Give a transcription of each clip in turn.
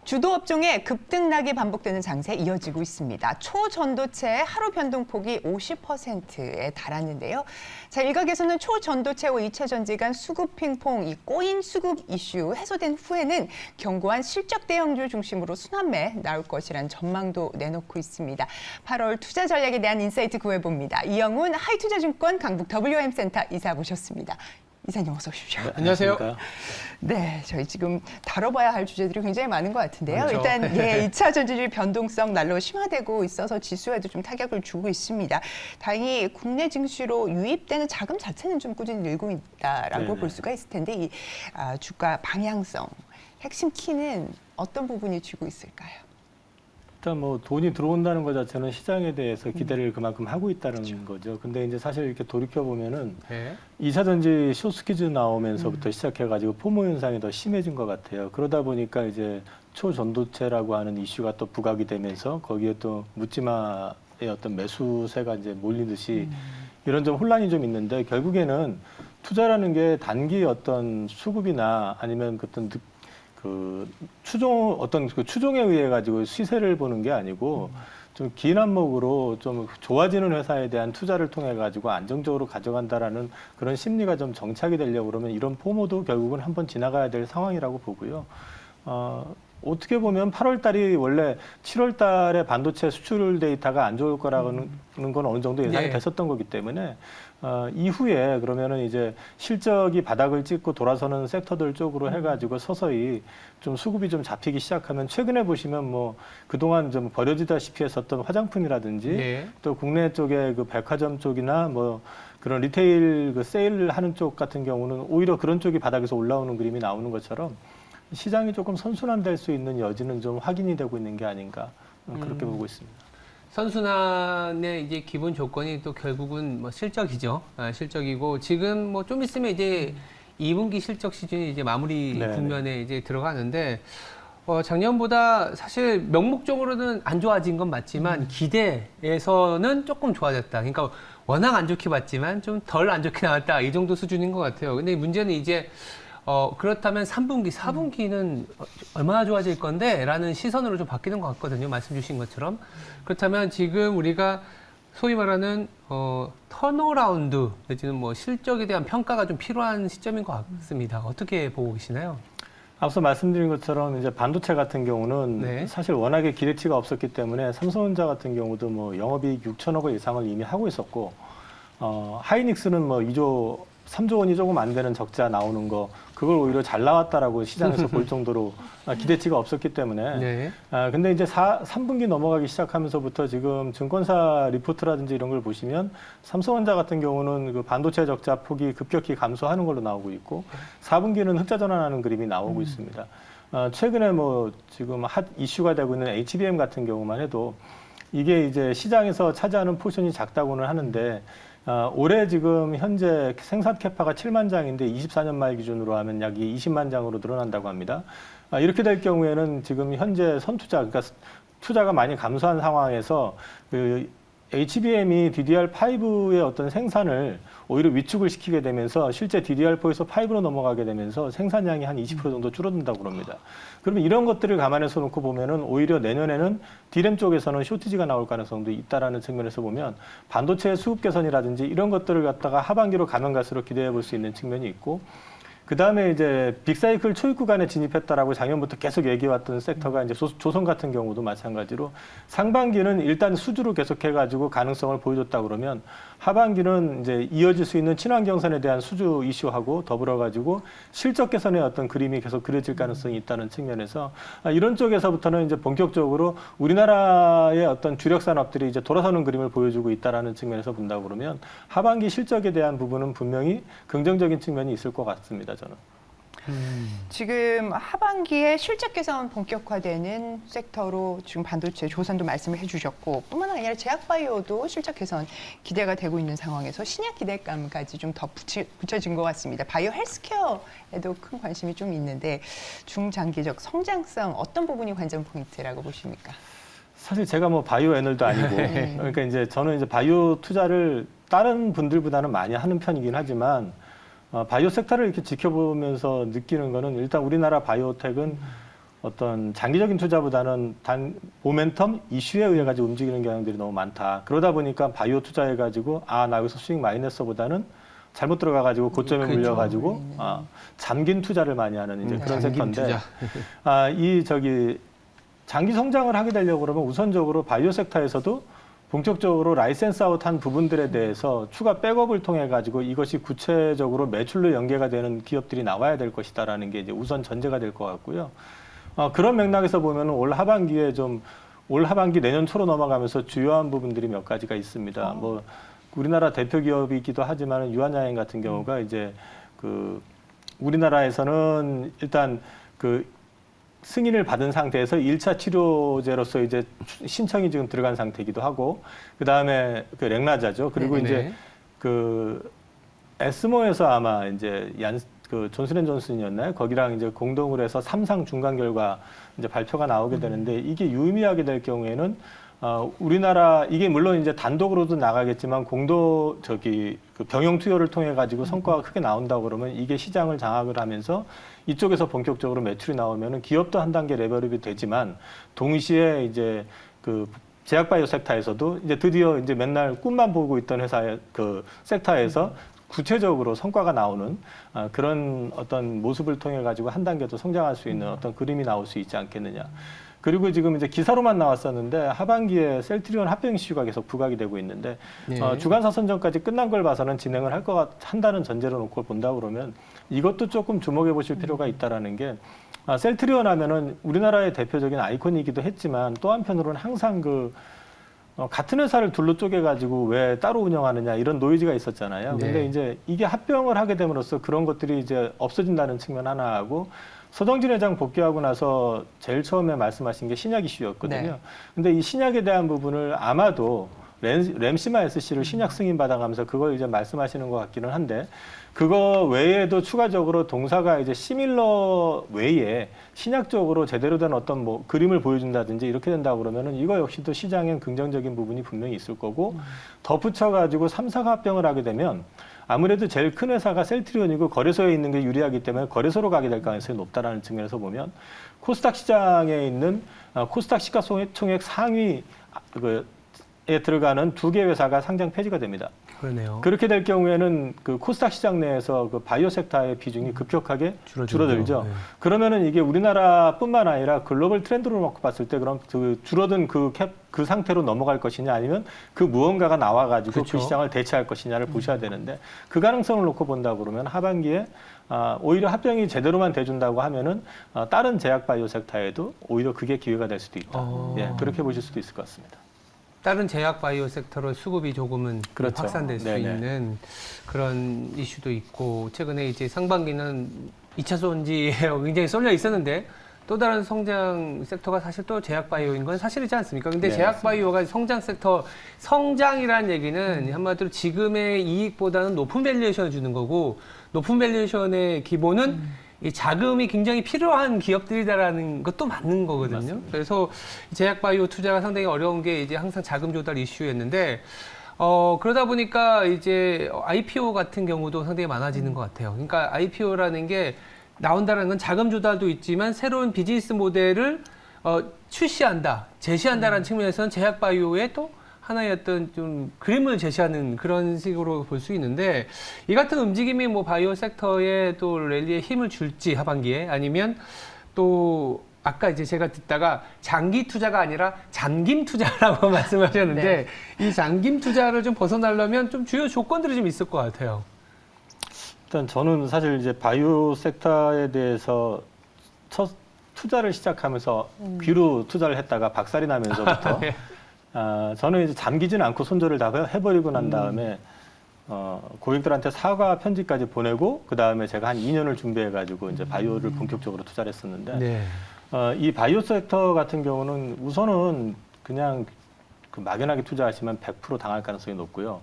주도 업종의 급등락이 반복되는 장세 이어지고 있습니다. 초전도체 하루 변동폭이 50%에 달았는데요. 자, 일각에서는 초전도체와 2차 전지 간 수급 핑퐁, 이 꼬인 수급 이슈 해소된 후에는 견고한 실적 대형주 중심으로 순환매 나올 것이란 전망도 내놓고 있습니다. 8월 투자 전략에 대한 인사이트 구해봅니다. 이영훈 하이투자증권 강북 WM센터 이사 모셨습니다. 이사님 어서 오십시오. 네, 안녕하세요. 네, 저희 지금 다뤄봐야 할 주제들이 굉장히 많은 것 같은데요. 그렇죠. 일단 2차 전지주의 변동성 날로 심화되고 있어서 지수에도 좀 타격을 주고 있습니다. 다행히 국내 증시로 유입되는 자금 자체는 좀 꾸준히 늘고 있다라고 볼 수가 있을 텐데 이 주가 방향성, 핵심 키는 어떤 부분이 쥐고 있을까요? 일단 뭐 돈이 들어온다는 것 자체는 시장에 대해서 기대를 그만큼 하고 있다는 거죠. 근데 이제 사실 이렇게 돌이켜 보면은 2차 전지 숏스퀴즈 나오면서부터 시작해가지고 포모 현상이 더 심해진 것 같아요. 그러다 보니까 이제 초전도체라고 하는 이슈가 또 부각이 되면서 거기에 또 묻지마의 어떤 매수세가 이제 몰리듯이 이런 좀 혼란이 좀 있는데 결국에는 투자라는 게 단기 어떤 수급이나 아니면 어떤 추종에 의해 가지고 시세를 보는 게 아니고 좀 긴 안목으로 좀 좋아지는 회사에 대한 투자를 통해 가지고 안정적으로 가져간다라는 그런 심리가 좀 정착이 되려고 그러면 이런 포모도 결국은 한번 지나가야 될 상황이라고 보고요. 어떻게 보면 8월 달이 원래 7월 달에 반도체 수출 데이터가 안 좋을 거라는 건 어느 정도 예상이 됐었던 거기 때문에 이후에 그러면은 이제 실적이 바닥을 찍고 돌아서는 섹터들 쪽으로 해가지고 서서히 좀 수급이 좀 잡히기 시작하면 최근에 보시면 뭐 그동안 좀 버려지다시피 했었던 화장품이라든지 또 국내 쪽에 그 백화점 쪽이나 뭐 그런 리테일 그 세일 하는 쪽 같은 경우는 오히려 그런 쪽이 바닥에서 올라오는 그림이 나오는 것처럼 시장이 조금 선순환될 수 있는 여지는 좀 확인이 되고 있는 게 아닌가 그렇게 보고 있습니다. 선순환의 이제 기본 조건이 또 결국은 뭐 실적이죠. 실적이고 지금 뭐 좀 있으면 이제 2분기 실적 시즌이 이제 마무리 국면에 이제 들어가는데 작년보다 사실 명목적으로는 안 좋아진 건 맞지만 기대에서는 조금 좋아졌다. 그러니까 워낙 안 좋게 봤지만 좀 덜 안 좋게 나왔다. 이 정도 수준인 것 같아요. 근데 문제는 이제 그렇다면 3분기, 4분기는 얼마나 좋아질 건데? 라는 시선으로 좀 바뀌는 것 같거든요. 말씀 주신 것처럼. 그렇다면 지금 우리가 소위 말하는, 턴어라운드, 내지는 뭐 실적에 대한 평가가 좀 필요한 시점인 것 같습니다. 어떻게 보고 계시나요? 앞서 말씀드린 것처럼 이제 반도체 같은 경우는 사실 워낙에 기대치가 없었기 때문에 삼성전자 같은 경우도 뭐 영업이익 6천억 원 이상을 이미 하고 있었고, 하이닉스는 뭐 3조 원이 조금 안 되는 적자 나오는 거 그걸 오히려 잘 나왔다라고 시장에서 볼 정도로 기대치가 없었기 때문에 근데 이제 3분기 넘어가기 시작하면서부터 지금 증권사 리포트라든지 이런 걸 보시면 삼성전자 같은 경우는 그 반도체 적자 폭이 급격히 감소하는 걸로 나오고 있고 4분기는 흑자 전환하는 그림이 나오고 있습니다. 최근에 뭐 지금 핫 이슈가 되고 있는 HBM 같은 경우만 해도 이게 이제 시장에서 차지하는 포션이 작다고는 하는데 올해 지금 현재 생산 캐파가 7만 장인데 24년 말 기준으로 하면 약 20만 장으로 늘어난다고 합니다. 이렇게 될 경우에는 지금 현재 선투자, 그러니까 투자가 많이 감소한 상황에서 그 HBM이 DDR5의 어떤 생산을 오히려 위축을 시키게 되면서 실제 DDR4에서 5로 넘어가게 되면서 생산량이 한 20% 정도 줄어든다고 그럽니다. 그러면 이런 것들을 감안해서 놓고 보면은 오히려 내년에는 D램 쪽에서는 쇼티지가 나올 가능성도 있다라는 측면에서 보면 반도체 수급 개선이라든지 이런 것들을 갖다가 하반기로 가면 갈수록 기대해 볼 수 있는 측면이 있고 그 다음에 이제 빅사이클 초입 구간에 진입했다라고 작년부터 계속 얘기해왔던 섹터가 이제 조선 같은 경우도 마찬가지로 상반기는 일단 수주로 계속해가지고 가능성을 보여줬다 그러면 하반기는 이제 이어질 수 있는 친환경선에 대한 수주 이슈하고 더불어가지고 실적 개선의 어떤 그림이 계속 그려질 가능성이 있다는 측면에서 이런 쪽에서부터는 이제 본격적으로 우리나라의 어떤 주력 산업들이 이제 돌아서는 그림을 보여주고 있다라는 측면에서 본다고 그러면 하반기 실적에 대한 부분은 분명히 긍정적인 측면이 있을 것 같습니다. 저는. 지금 하반기에 실적 개선 본격화되는 섹터로 지금 반도체, 조선도 말씀을 해주셨고 뿐만 아니라 제약바이오도 실적 개선 기대가 되고 있는 상황에서 신약 기대감까지 좀 더 붙여진 것 같습니다. 바이오 헬스케어에도 큰 관심이 좀 있는데 중장기적 성장성 어떤 부분이 관전 포인트라고 보십니까? 사실 제가 뭐 바이오 애널도 아니고 그러니까 이제 저는 이제 바이오 투자를 다른 분들보다는 많이 하는 편이긴 하지만 바이오 섹터를 이렇게 지켜보면서 느끼는 거는 일단 우리나라 바이오텍은 어떤 장기적인 투자보다는 단 모멘텀 이슈에 의해 가지고 움직이는 경향들이 너무 많다. 그러다 보니까 바이오 투자해 가지고 나 여기서 수익 많이 냈어보다는 잘못 들어가 가지고 고점에 그렇죠. 물려 가지고 잠긴 투자를 많이 하는 이제 그런 잠긴 섹터인데 투자. 이 저기 장기 성장을 하게 되려고 그러면 우선적으로 바이오 섹터에서도 본격적으로 라이센스 아웃한 부분들에 대해서 추가 백업을 통해 가지고 이것이 구체적으로 매출로 연계가 되는 기업들이 나와야 될 것이다라는 게 이제 우선 전제가 될 것 같고요. 그런 맥락에서 보면 올 하반기에 올 하반기 내년 초로 넘어가면서 주요한 부분들이 몇 가지가 있습니다. 뭐 우리나라 대표 기업이기도 하지만 유한야행 같은 경우가 이제 그 우리나라에서는 일단 그 승인을 받은 상태에서 1차 치료제로서 이제 신청이 지금 들어간 상태이기도 하고, 그 다음에 그 렉나자죠. 그리고 이제 그 에스모에서 아마 이제 그 존슨앤존슨이었나요? 거기랑 이제 공동으로 해서 3상 중간 결과 이제 발표가 나오게 되는데 이게 유의미하게 될 경우에는 우리나라 이게 물론 이제 단독으로도 나가겠지만 그 병용 투여를 통해 가지고 성과가 크게 나온다고 그러면 이게 시장을 장악을 하면서 이쪽에서 본격적으로 매출이 나오면은 기업도 한 단계 레벨업이 되지만 동시에 이제 그 제약바이오 섹터에서도 이제 드디어 이제 맨날 꿈만 보고 있던 회사의 그 섹터에서 구체적으로 성과가 나오는 그런 어떤 모습을 통해 가지고 한 단계 더 성장할 수 있는 어떤 그림이 나올 수 있지 않겠느냐. 그리고 지금 이제 기사로만 나왔었는데 하반기에 셀트리온 합병 이슈가 계속 부각이 되고 있는데 주간사 선정까지 끝난 걸 봐서는 진행을 한다는 전제로 놓고 본다 그러면 이것도 조금 주목해 보실 필요가 있다라는 게 셀트리온 하면은 우리나라의 대표적인 아이콘이기도 했지만 또 한편으로는 항상 같은 회사를 둘로 쪼개가지고 왜 따로 운영하느냐 이런 노이즈가 있었잖아요. 근데 이제 이게 합병을 하게 됨으로써 그런 것들이 이제 없어진다는 측면 하나 하고 서정진 회장 복귀하고 나서 제일 처음에 말씀하신 게 신약 이슈였거든요. 근데 이 신약에 대한 부분을 아마도 램시마 SC를 신약 승인 받아가면서 그걸 이제 말씀하시는 것 같기는 한데 그거 외에도 추가적으로 동사가 이제 시밀러 외에 신약적으로 제대로 된 어떤 뭐 그림을 보여준다든지 이렇게 된다 그러면은 이거 역시도 시장엔 긍정적인 부분이 분명히 있을 거고 덧붙여가지고 3사가 합병을 하게 되면 아무래도 제일 큰 회사가 셀트리온이고 거래소에 있는 게 유리하기 때문에 거래소로 가게 될 가능성이 높다라는 측면에서 보면 코스닥 시장에 있는 코스닥 시가총액 상위에 들어가는 2개 회사가 상장 폐지가 됩니다. 그러네요. 그렇게 될 경우에는 그 코스닥 시장 내에서 그 바이오 섹터의 비중이 급격하게 줄어들죠. 그러면은 이게 우리나라뿐만 아니라 글로벌 트렌드로 놓고 봤을 때 그럼 그 줄어든 그 상태로 넘어갈 것이냐 아니면 그 무언가가 나와가지고 그 시장을 대체할 것이냐를 보셔야 되는데 그 가능성을 놓고 본다 그러면 하반기에 오히려 합병이 제대로만 돼준다고 하면은 다른 제약 바이오 섹터에도 오히려 그게 기회가 될 수도 있다. 예, 그렇게 보실 수도 있을 것 같습니다. 다른 제약 바이오 섹터로 수급이 조금은 그렇죠. 확산될 수 있는 그런 이슈도 있고 최근에 이제 상반기는 2차 손지에 굉장히 쏠려 있었는데 또 다른 성장 섹터가 사실 또 제약 바이오인 건 사실이지 않습니까? 근데 제약 바이오가 성장 섹터 성장이라는 얘기는 한마디로 지금의 이익보다는 높은 밸류에이션을 주는 거고 높은 밸류에이션의 기본은 이 자금이 굉장히 필요한 기업들이다라는 것도 맞는 거거든요. 맞습니다. 그래서 제약 바이오 투자가 상당히 어려운 게 이제 항상 자금 조달 이슈였는데 그러다 보니까 이제 IPO 같은 경우도 상당히 많아지는 것 같아요. 그러니까 IPO라는 게 나온다는 건 자금 조달도 있지만 새로운 비즈니스 모델을 출시한다, 제시한다라는 측면에서는 제약 바이오의 또 하나의 어떤 좀 그림을 제시하는 그런 식으로 볼 수 있는데 이 같은 움직임이 뭐 바이오 sek터에 또 랠리에 힘을 줄지 하반기에 아니면 또 아까 이제 제가 듣다가 장기 투자가 아니라 잠김 투자라고 말씀하셨는데 이 잠김 투자를 좀 벗어나려면 좀 주요 조건들이 좀 있을 것 같아요. 일단 저는 사실 이제 바이오 섹터에 대해서 첫 투자를 시작하면서 귀로 투자를 했다가 박살이 나면서부터 저는 이제 잠기지는 않고 손절을 다 해버리고 난 다음에 고객들한테 사과 편지까지 보내고 그 다음에 제가 한 2년을 준비해가지고 이제 바이오를 본격적으로 투자를 했었는데 이 바이오 섹터 같은 경우는 우선은 그냥 그 막연하게 투자하시면 100% 당할 가능성이 높고요.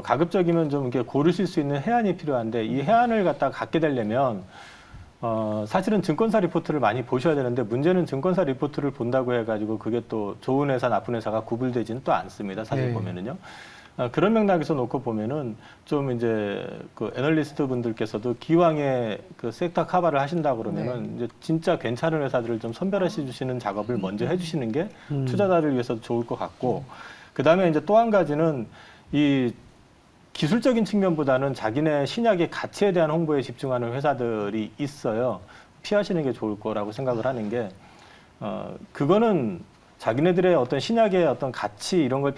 가급적이면 좀 이렇게 고르실 수 있는 해안이 필요한데 이 해안을 갖다가 갖게 되려면 사실은 증권사 리포트를 많이 보셔야 되는데 문제는 증권사 리포트를 본다고 해가지고 그게 또 좋은 회사, 나쁜 회사가 구분되지는 또 않습니다. 사실 네. 보면은요. 그런 맥락에서 놓고 보면은 좀 이제 그 애널리스트 분들께서도 기왕에 그 섹터 커버를 하신다 그러면은 이제 진짜 괜찮은 회사들을 좀 선별해 주시는 작업을 먼저 해주시는 게 투자자를 위해서도 좋을 것 같고 그 다음에 이제 또 한 가지는 이 기술적인 측면보다는 자기네 신약의 가치에 대한 홍보에 집중하는 회사들이 있어요. 피하시는 게 좋을 거라고 생각을 하는 게, 그거는 자기네들의 어떤 신약의 어떤 가치 이런 걸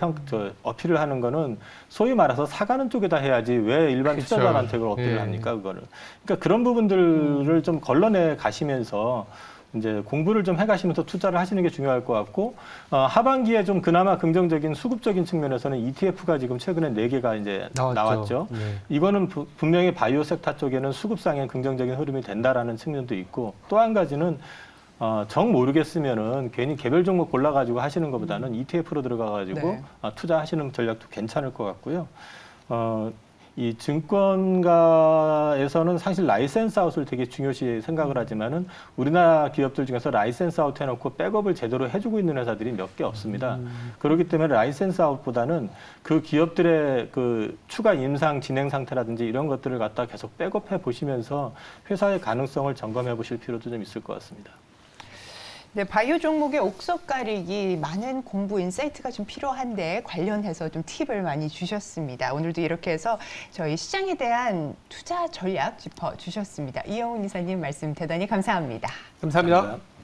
어필을 하는 거는 소위 말해서 사가는 쪽에다 해야지 왜 일반 그쵸. 투자자한테 그걸 어필을 예. 합니까, 그거를. 그러니까 그런 부분들을 좀 걸러내 가시면서 이제 공부를 좀 해가시면서 투자를 하시는 게 중요할 것 같고 하반기에 좀 그나마 긍정적인 수급적인 측면에서는 ETF가 지금 최근에 4개가 이제 나왔죠. 네. 이거는 분명히 바이오 섹터 쪽에는 수급상의 긍정적인 흐름이 된다라는 측면도 있고 또 한 가지는 정 모르겠으면은 괜히 개별 종목 골라가지고 하시는 것보다는 ETF로 들어가가지고 네. 투자하시는 전략도 괜찮을 것 같고요. 이 증권가에서는 사실 라이센스 아웃을 되게 중요시 생각을 하지만은 우리나라 기업들 중에서 라이센스 아웃 해놓고 백업을 제대로 해주고 있는 회사들이 몇 개 없습니다. 그렇기 때문에 라이센스 아웃보다는 그 기업들의 그 추가 임상 진행 상태라든지 이런 것들을 갖다 계속 백업해 보시면서 회사의 가능성을 점검해 보실 필요도 좀 있을 것 같습니다. 네, 바이오 종목의 옥석 가리기 많은 공부 인사이트가 좀 필요한데 관련해서 좀 팁을 많이 주셨습니다. 오늘도 이렇게 해서 저희 시장에 대한 투자 전략 짚어주셨습니다. 이영훈 이사님 말씀 대단히 감사합니다. 감사합니다. 감사합니다.